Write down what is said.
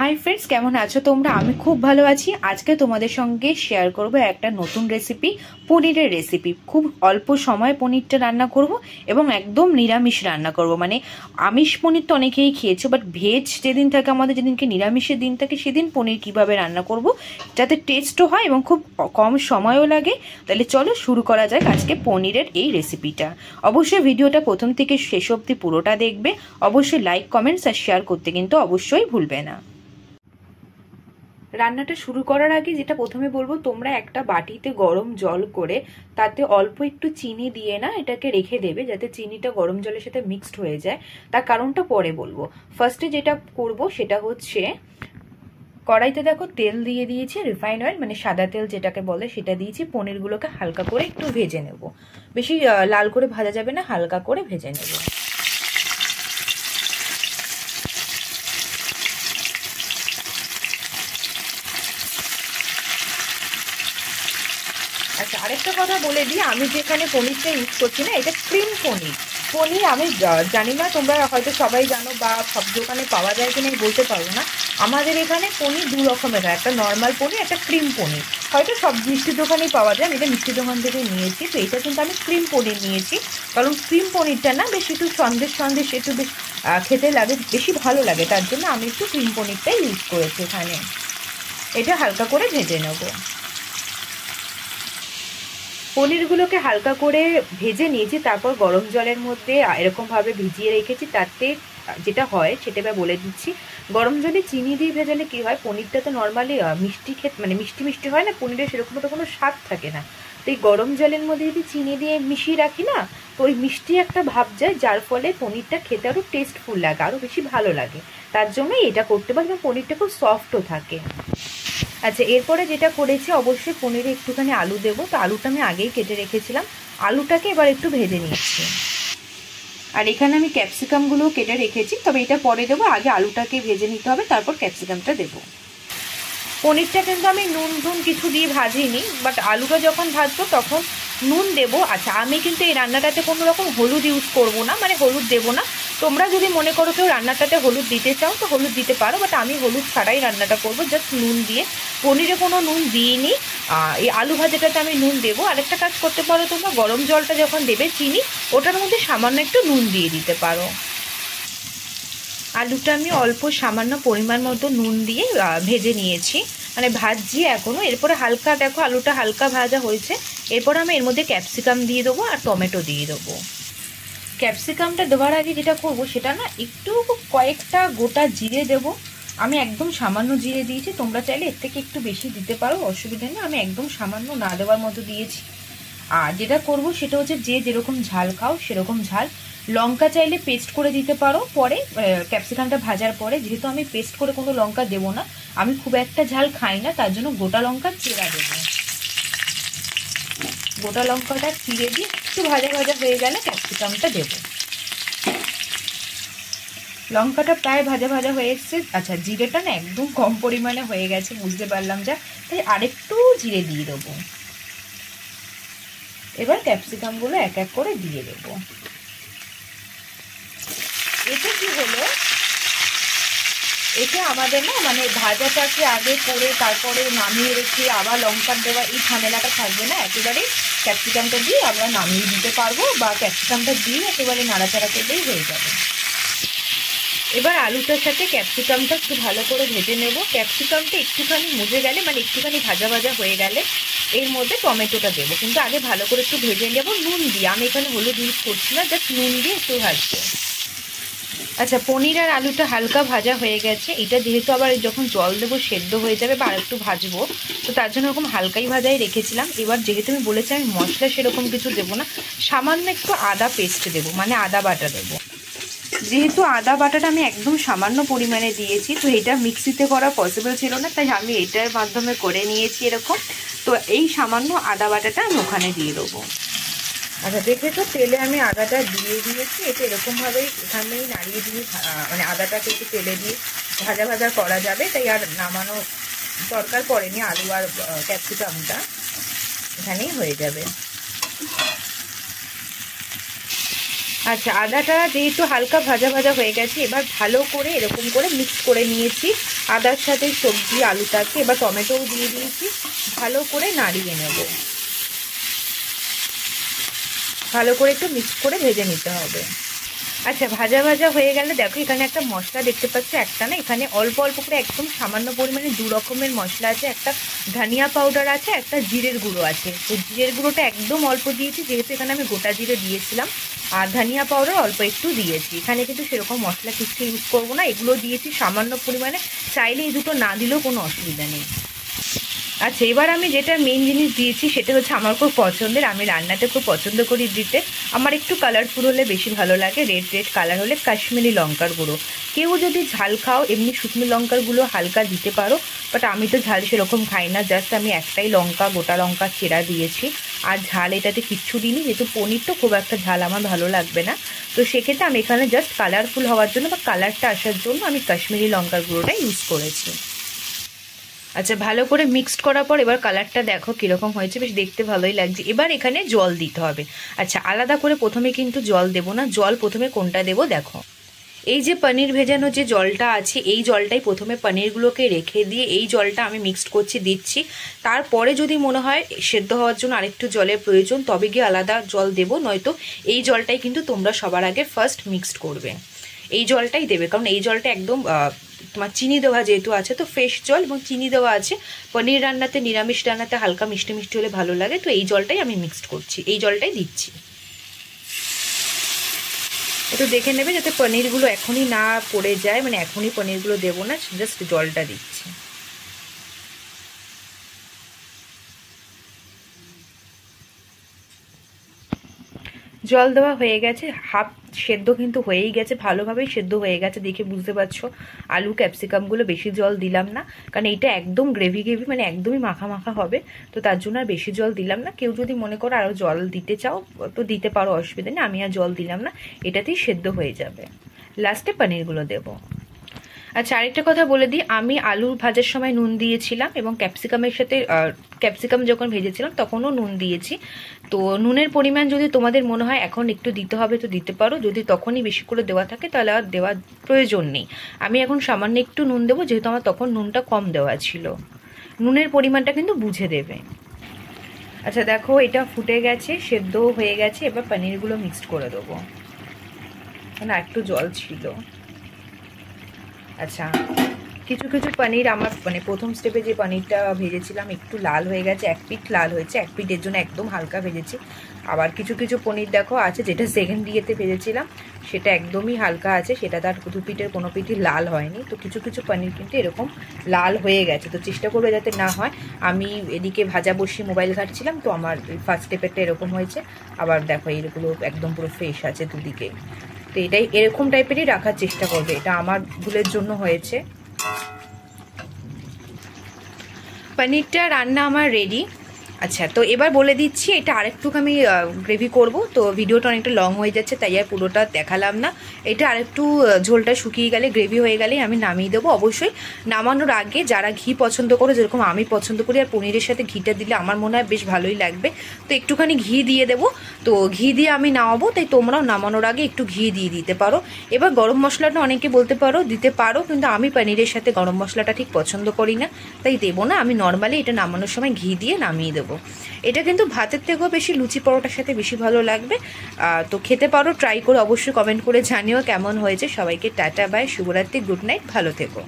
Hi friends केमन आछो तोमरा आमी खूब भालो आछि। आज के तोमादेर संगे शेयर करब एक नतून रेसिपि पनिरेर रेसिपि। खूब अल्प समय पनिरटा रान्ना करब एबं एकदम निरामिष रान्ना करब। माने आमिष पनिर तो अनेकेई खेयेछो बाट भेज जेदिन थाके आमादेर जेदिनके निरामिषेर दिन थाके सेदिन पनिर किभाबे रान्ना करब जाते टेस्टो हय एबं खूब कम समयो लागे। ताहले चलो शुरू करा जाक आजके पनिरेर एई रेसिपिटा। अवश्यई भिडियोटा प्रथम थेके शेष अब्दि पुरोटा देखबे। अवश्यई लाइक कमेंट्स आर शेयर करते किन्तु अवश्यई भुलबे ना। রান্নাটা শুরু করার আগে যেটা প্রথমে বলবো, তোমরা একটা বাটিতে গরম জল করে তাতে অল্প একটু চিনি দিয়ে না এটাকে রেখে দেবে যাতে চিনিটা গরম জলের সাথে মিক্সড হয়ে যায়। তার কারণটা পরে বলবো। ফার্স্টে যেটা করব সেটা হচ্ছে কড়াইতে দেখো তেল দিয়ে দিয়েছি, রিফাইন অয়েল মানে সাদা তেল যেটাকে বলে সেটা দিয়েছি। পনিরগুলোকে হালকা করে একটু ভেজে নেব, বেশি লাল করে ভাজা যাবে না, হালকা করে ভেজে নেব। আচ্ছা, আরেকটা কথা বলে দিই, আমি যেখানে পনিরটা ইউজ করছি না এটা ক্রিম পনির। পনির আমি জানি না তোমরা হয়তো সবাই জানো বা সব দোকানে পাওয়া যায় কিনা বলতে পারবো না। আমাদের এখানে পনির দু রকমের হয়, একটা নর্মাল পনির, একটা ক্রিম পনির। হয়তো সব মিষ্টির দোকানেই পাওয়া যায়, আমি এটা মিষ্টির দোকান থেকে নিয়েছি। তো এটা কিন্তু আমি ক্রিম পনির নিয়েছি, কারণ ক্রিম পনিরটা না বেশ একটু সন্দেশ একটু বেশ খেতে লাগে, বেশি ভালো লাগে, তার জন্য আমি একটু ক্রিম পনিরটাই ইউজ করেছি এখানে। এটা হালকা করে ভেজে নেবো। পনিরগুলোকে হালকা করে ভেজে নিয়েছি, তারপর গরম জলের মধ্যে এরকমভাবে ভিজিয়ে রেখেছি। তাতে যেটা হয় সেটা বলে দিচ্ছি। গরম জলে চিনি দিয়ে ভেজালে কি হয়, পনিরটা তো নর্মালি মিষ্টি মানে মিষ্টি হয় না, পনিরের সেরকম তো কোনো স্বাদ থাকে না। তো এই গরম জলের মধ্যে যদি চিনি দিয়ে মিশিয়ে রাখি না, তো ওই মিষ্টি একটা ভাব যায়, যার ফলে পনিরটা খেতে আরও টেস্টফুল লাগে, আরও বেশি ভালো লাগে। তার জন্যই এটা করতে পারি, পনিরটা খুব সফটও থাকে। আচ্ছা, এরপরে যেটা করেছি, অবশ্যই পনিরে একটুখানি আলু দেবো। তো আলুটা আমি আগেই কেটে রেখেছিলাম, আলুটাকে এবার একটু ভেজে নিচ্ছি। আর এখানে আমি ক্যাপসিকামগুলো কেটে রেখেছি, তবে এটা পরে দেবো, আগে আলুটাকে ভেজে নিতে হবে, তারপর ক্যাপসিকামটা দেবো। পনিরটা কিন্তু আমি নুন কিছু দিয়ে ভাজিনি, বাট আলুটা যখন ভাজবো তখন নুন দেবো। আচ্ছা, আমি কিন্তু এই রান্নাটাতে কোনো রকম হলুদ ইউজ করব না, মানে হলুদ দেবো না। তোমরা যদি মনে করো কেউ রান্নাটাতে হলুদ দিতে চাও তো হলুদ দিতে পারো, বাট আমি হলুদ ছাড়াই রান্নাটা করবো, জাস্ট নুন দিয়ে। পনিরে কোনো নুন দিইনি, এই আলু ভাজাটাতে আমি নুন দেবো। আরেকটা কাজ করতে পারো, তোমরা গরম জলটা যখন দেবে চিনি, ওটার মধ্যে সামান্য একটু নুন দিয়ে দিতে পারো। আলুটা আমি অল্প সামান্য পরিমাণ মতো নুন দিয়ে ভেজে নিয়েছি, মানে ভাজছি এখনো। এরপরে হালকা দেখো আলুটা হালকা ভাজা হয়েছে, এরপর আমি এর মধ্যে ক্যাপসিকাম দিয়ে দেবো আর টমেটো দিয়ে দেবো। ক্যাপসিকামটা দেওয়ার আগে যেটা করবো সেটা না, একটু কয়েকটা গোটা জিরে দেবো। আমি একদম সামান্য জিরে দিয়েছি, তোমরা চাইলে এর থেকে একটু বেশি দিতে পারো, অসুবিধা নেই। আমি একদম সামান্য না দেওয়ার মতো দিয়েছি। আর যেটা করব সেটা হচ্ছে যে যেরকম ঝাল খাও সেরকম ঝাল। লঙ্কা চাইলে পেস্ট করে দিতে পারো পরে, ক্যাপসিকামটা ভাজার পরে। যেহেতু আমি পেস্ট করে কোনো লঙ্কা দেবো না, আমি খুব একটা ঝাল খাই না, তার জন্য গোটা লঙ্কা চিরা দেবো। গোটা লঙ্কাটা চিড়ে দিয়ে একটু ভাজা হয়ে গেলে ক্যাপসিকামটা দেবো। লঙ্কাটা প্রায় ভাজা হয়ে এসছে। আচ্ছা, জিরেটা না একদম কম পরিমাণে হয়ে গেছে, বুঝতে পারলাম যা, তাই আরেকটু জিরে দিয়ে দেবো। এবার ক্যাপসিকামগুলো এক এক করে দিয়ে দেবো। এতে কি হলো, এতে আমাদের না মানে ভাজাটাকে আগে করে তারপরে নামিয়ে রেখে আবার লঙ্কা দেওয়া এই ঝামেলাটা থাকবে না। একেবারে ক্যাপসিকামটা দিয়ে আমরা নামিয়ে দিতে পারবো, বা ক্যাপসিকামটা দিয়ে একেবারে নাড়াচাড়া করলেই হয়ে যাবে। এবার আলুটার সাথে ক্যাপসিকামটা একটু ভালো করে ভেজে নেব। ক্যাপসিকামটা একটুখানি মুজে গেলে, মানে একটুখানি ভাজা হয়ে গেলে এর মধ্যে টমেটোটা দেবো, কিন্তু আগে ভালো করে একটু ভেজে নেব নুন দিয়ে। আমি এখানে হলুদ ইউজ করছি না, জাস্ট নুন দিয়ে একটু ভাজবো। আচ্ছা, পনির আর আলুটা হালকা ভাজা হয়ে গেছে। এটা যেহেতু আবার যখন জল দেবো সেদ্ধ হয়ে যাবে বা একটু ভাজবো, তো তার জন্য এরকম হালকাই ভাজাই রেখেছিলাম। এবার যেহেতু আমি বলেছি আমি মশলা সেরকম কিছু দেবো না, সামান্য একটু আদা পেস্ট দেবো, মানে আদা বাটা দেবো। যেহেতু আদা বাটাটা আমি একদম সামান্য পরিমাণে দিয়েছি, তো এটা মিক্সিতে করা পসিবল ছিল না, তাই আমি এটার মাধ্যমে করে নিয়েছি এরকম। তো এই সামান্য আদা বাটাটা আমি ওখানে দিয়ে দেবো। আচ্ছা, দেখেছো তেলে আমি আদাটা দিয়ে দিয়েছি। এটা এরকমভাবেই এখানেই নাড়িয়ে দিয়ে, মানে আদাটাকে একটু তেলে দিয়ে ভাজা করা যাবে, তাই আর নামানো দরকার পড়েনি। আলু আর ক্যাপসিকামটা এখানেই হয়ে যাবে। আচ্ছা, আদাটা যেহেতু হালকা ভাজা ভাজা হয়ে গেছে, এবার ভালো করে এরকম করে মিক্স করে নিয়েছি আদার সাথে সবজি আলুটাকে। এবার টমেটোও দিয়ে দিয়েছি, ভালো করে নাড়িয়ে নেব। ভালো করে একটু মিক্স করে ভেজে নিতে হবে। আচ্ছা, ভাজা ভাজা হয়ে গেলে দেখো এখানে একটা মশলা দেখতে পাচ্ছ, একটা না, এখানে অল্প অল্প করে একদম সামান্য পরিমাণে 2 রকমের মশলা আছে। একটা ধনিয়া পাউডার আছে, একটা জিরের গুঁড়ো আছে। তো জিরের গুঁড়োটা একদম অল্প দিয়েছি, যেহেতু এখানে আমি গোটা জিরে দিয়েছিলাম। আর ধনিয়া পাউডার অল্প একটু দিয়েছি। এখানে কিন্তু সেরকম মশলা কিছু ইউজ করবো না, এগুলো দিয়েছি সামান্য পরিমাণে। চাইলে এই দুটো না দিলেও কোনো অসুবিধা নেই। আচ্ছা, এবার আমি যেটা মেন জিনিস দিয়েছি সেটা হচ্ছে আমার খুব পছন্দের, আমি রান্নাতে খুব পছন্দ করি দিতে। আমার একটু কালারফুল হলে বেশি ভালো লাগে, রেড রেড কালার হলে কাশ্মীরি লঙ্কার গুঁড়ো। কেউ যদি ঝাল খাও এমনি শুকনো লঙ্কার গুঁড়ো হালকা দিতে পারো, বাট আমি তো ঝাল সেরকম খাই না, জাস্ট আমি একটাই লঙ্কা, গোটা লঙ্কা চেরা দিয়েছি। আর ঝাল এটাতে কিচ্ছু দিইনি, যেহেতু পনির তো খুব একটা ঝাল আমার ভালো লাগবে না। তো সেক্ষেত্রে আমি এখানে জাস্ট কালারফুল হওয়ার জন্য বা কালারটা আসার জন্য আমি কাশ্মীরি লঙ্কার গুঁড়োটা ইউজ করেছি। আচ্ছা, ভালো করে মিক্সড করার পর এবার কালারটা দেখো কীরকম হয়েছে, বেশ দেখতে ভালোই লাগছে। এবার এখানে জল দিতে হবে। আচ্ছা, আলাদা করে প্রথমে কিন্তু জল দেব না। জল প্রথমে কোনটা দেব দেখো, এই যে পনির ভেজানো যে জলটা আছে, এই জলটাই প্রথমে পনিরগুলোকে রেখে দিয়ে এই জলটা আমি মিক্সড করছি, দিচ্ছি। তারপরে যদি মনে হয় সেদ্ধ হওয়ার জন্য আরেকটু জলের প্রয়োজন, তবে গিয়ে আলাদা জল দেবো, নয়তো এই জলটাই কিন্তু তোমরা সবার আগে ফার্স্ট মিক্সড করবে। এই জলটাই দেবে, কারণ এই জলটা একদম তোমার চিনি দেওয়া যেহেতু আছে, তো ফ্রেশ জল এবং চিনি দেওয়া আছে। পনির রান্নাতে, নিরামিষ রান্নাতে হালকা মিষ্টি মিষ্টি হলে ভালো লাগে। তো এই জলটাই আমি মিক্সড করছি, এই জলটাই দিচ্ছি। একটু দেখে নেবে যাতে পনিরগুলো এখনই না পড়ে যায়, মানে এখনই পনিরগুলো দেবো না, জাস্ট জলটা দিচ্ছি। জল দেওয়া হয়ে গেছে, হাফ সেদ্ধ কিন্তু হয়েই গেছে, ভালোভাবেই সেদ্ধ হয়ে গেছে, দেখে বুঝতে পারছো। আলু ক্যাপসিকামগুলো বেশি জল দিলাম না, কারণ এইটা একদম গ্রেভি গ্রেভি, মানে একদমই মাখা মাখা হবে। তো তার জন্য আর বেশি জল দিলাম না। কেউ যদি মনে করো আরও জল দিতে চাও তো দিতে পারো, অসুবিধা নেই। আমি আর জল দিলাম না, এটাতেই সেদ্ধ হয়ে যাবে। লাস্টে পনিরগুলো দেবো। আচ্ছা, আরেকটা কথা বলে দিই, আমি আলু ভাজার সময় নুন দিয়েছিলাম এবং ক্যাপসিকামের সাথে ক্যাপসিকাম যখন ভেজেছিলাম তখনও নুন দিয়েছি। তো নুনের পরিমাণ যদি তোমাদের মনে হয় এখন একটু দিতে হবে তো দিতে পারো, যদি তখনই বেশি করে দেওয়া থাকে তাহলে আর দেওয়ার প্রয়োজন নেই। আমি এখন সামান্য একটু নুন দেবো, যেহেতু আমার তখন নুনটা কম দেওয়া ছিল। নুনের পরিমাণটা কিন্তু বুঝে দেবে। আচ্ছা দেখো, এটা ফুটে গেছে, সেদ্ধ হয়ে গেছে। এবার পনিরগুলো মিক্সড করে দেবো, মানে একটু জল ছিল। আচ্ছা, কিছু কিছু পনির আমার মানে প্রথম স্টেপে যে পনিরটা ভেজেছিলাম একটু লাল হয়ে গেছে, এক পিঠ লাল হয়েছে, এক পিঠের জন্য একদম হালকা ভেজেছি। আবার কিছু কিছু পনির দেখো আছে যেটা সেকেন্ড ইয়েতে ভেজেছিলাম সেটা একদমই হালকা আছে, সেটা তার দু পিঠের কোনো পিঠই লাল হয়নি। তো কিছু কিছু পনির কিন্তু এরকম লাল হয়ে গেছে, তো চেষ্টা করবে যাতে না হয়। আমি এদিকে ভাজা বসিয়ে মোবাইল ঘাটছিলাম, তো আমার ফার্স্ট স্টেপেরটা এরকম হয়েছে। আবার দেখো এইগুলো একদম পুরো ফ্রেশ আছে দুদিকে। তো এটাই এরকম টাইপেরই রাখার চেষ্টা করবে, এটা আমার ভুলের জন্য হয়েছে। পনিরটা রান্না আমার রেডি। আচ্ছা, তো এবার বলে দিচ্ছি, এটা আরেকটুকু আমি গ্রেভি করব, তো ভিডিওটা অনেকটা লং হয়ে যাচ্ছে তাই আর পুরোটা দেখালাম না। এটা আরেকটু ঝোলটা শুকিয়ে গেলে, গ্রেভি হয়ে গেলেই আমি নামিয়ে দেবো। অবশ্যই নামানোর আগে যারা ঘি পছন্দ করো, যেরকম আমি পছন্দ করি, আর পনিরের সাথে ঘিটা দিলে আমার মনে হয় বেশ ভালোই লাগবে, তো একটুখানি ঘি দিয়ে দেবো। তো ঘি দিয়ে আমি নামাবো, তাই তোমরাও নামানোর আগে একটু ঘি দিয়ে দিতে পারো। এবার গরম মশলাটা অনেকে বলতে পারো দিতে পারো, কিন্তু আমি পনিরের সাথে গরম মশলাটা ঠিক পছন্দ করি না, তাই দেবো না। আমি নর্মালি এটা নামানোর সময় ঘি দিয়ে নামিয়ে দেবো। এটা কিন্তু ভাতের থেকেও বেশি লুচি পরোটার সাথে বেশি ভালো লাগবে। তো খেতে পারো, ট্রাই করে অবশ্যই কমেন্ট করে জানিও কেমন হয়েছে। সবাইকে টাটা, বাই, শুভরাত্রি, গুড নাইট, ভালো থেকো।